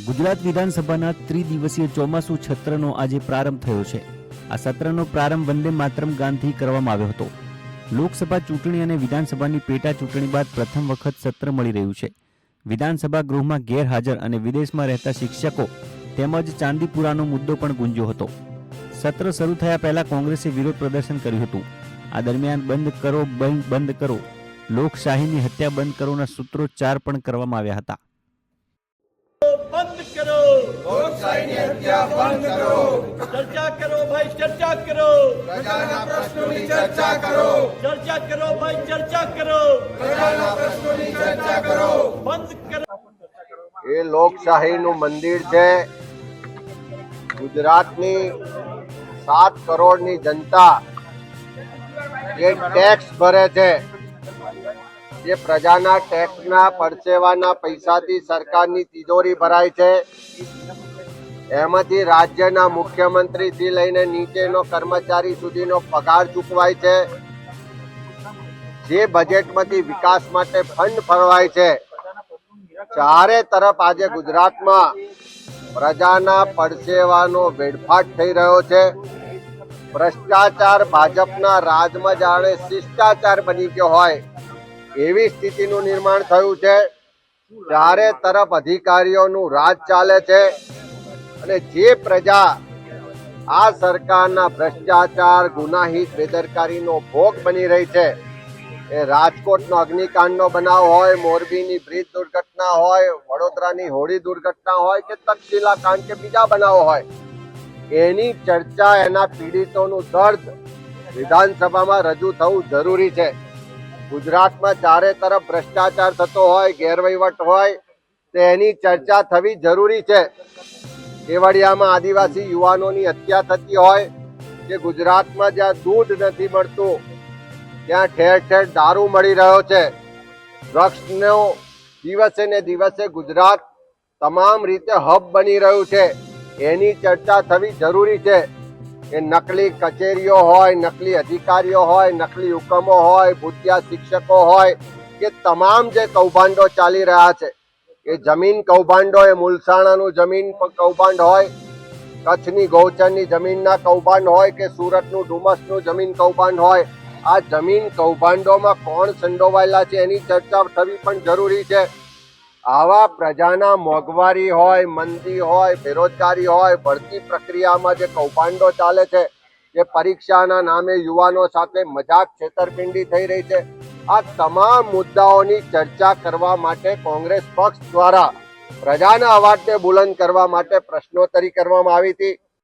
ગુજરાત વિધાનસભાના ત્રિદિવસીય ચોમાસુ સત્રનો આજે પ્રારંભ થયો છે। આ સત્રનો પ્રારંભ વંદે માતરમ ગાનથી કરવામાં આવ્યો હતો। લોકસભા ચૂંટણી અને વિધાનસભાની પેટા ચૂંટણી બાદ પ્રથમ વખત સત્ર મળી રહ્યું છે। વિધાનસભા ગૃહમાં ગેરહાજર અને વિદેશમાં રહેતા શિક્ષકો તેમજ ચાંદીપુરાનો મુદ્દો પણ ગુંજ્યો હતો। સત્ર શરૂ થયા પહેલા કોંગ્રેસે વિરોધ પ્રદર્શન કર્યું હતું। આ દરમિયાન બંધ કરો લોકશાહીની હત્યા બંધ કરોના સૂત્રોચ્ચાર પણ કરવામાં આવ્યા હતા। बंद करो लोकशाही की हत्या बंद करो चर्चा करो भाई चर्चा करो प्रजाना प्रश्नों की चर्चा करो भाई चर्चा करो प्रजाना प्रश्नों की चर्चा करो बंद करो। ये लोकशाही नु मंदिर है। गुजरातनी 7 करोड़नी जनता ये टैक्स भरे छे। ये प्रजाना टेक्सना परसेवाना पैसाथी सरकारनी तिजोरी भराय छे। एमांथी राज्यना मुख्यमंत्री थी लईने नीचेनो कर्मचारी सुधीनो पगार चूकवाय छे। जे बजेटमांथी विकास माटे फंड फळवाय छे। चारे तरफ आज गुजरातमां प्रजाना परसेवानो वेडफाट थई रह्यो छे। भ्रष्टाचार भाजपना राजमां जाणे शिष्टाचार बनी गयो होय एवी स्थितिनुं निर्माण थयुं छे। चारे तरफ अधिकारीओनुं राज चाले छे अने जे प्रजा आ सरकारना भ्रष्टाचार गुनाहित बेदरकारीनो भोग बनी रही छे। ए राजकोटनो अग्निकांडनो बनाव होय, मोरबीनी ब्रिज दुर्घटना होय, वडोदरानी होળી दुर्घटना होय के तक्षशिला कांड के बीजा बनाव होय, एनी चर्चा एना पीड़ितोनुं दर्द विधानसभामां रजू थवुं जरूरी छे। गुजरात में चारे तरफ भ्रष्टाचार थतो होय, गैरवहीवट होय तेनी चर्चा थवी जरूरी छे। केवड़िया में आदिवासी युवानोनी हत्या थती होय के गुजरात में ज्यां दूध नथी मळतुं त्यां ठेर ठेर दारू मळी रह्यो छे। ड्रग्सनो दिवसे ने दिवसे गुजरात तमाम रीते हब बनी रह्युं छे। एनी चर्चा थवी जरूरी छे। ए नकली कचेरीओ होय, नकली अधिकारीओ होय, नकली हुकमो होय, भूतिया शिक्षको होय के तमाम जे कौभांडो चाली रह्या छे। ए जमीन कौभांडो ए मुलसाणानुं जमीन कौभांड होय, कच्छनी गौचરની જમીનના કૌભાંડ હોય કે સુરતનું ડુમસનું જમીન કૌભાંડ હોય, આ જમીન કૌભાંડોમાં કોણ સંડોવાયેલા છે એની ચર્ચા થવી પણ જરૂરી છે। આવા પ્રજાના મોંઘવારી હોય, મંદી હોય, બેરોજગારી હોય, ભરતી પ્રક્રિયામાં જે કૌભાંડો ચાલે છે, જે પરીક્ષાના નામે યુવાનો સાથે મજાક છેતરપિંડી થઈ રહી છે, આ તમામ મુદ્દાઓની ચર્ચા કરવા માટે કોંગ્રેસ પક્ષ દ્વારા પ્રજાના અવાજને બુલંદ કરવા માટે પ્રશ્નોત્તરી કરવામાં આવી હતી।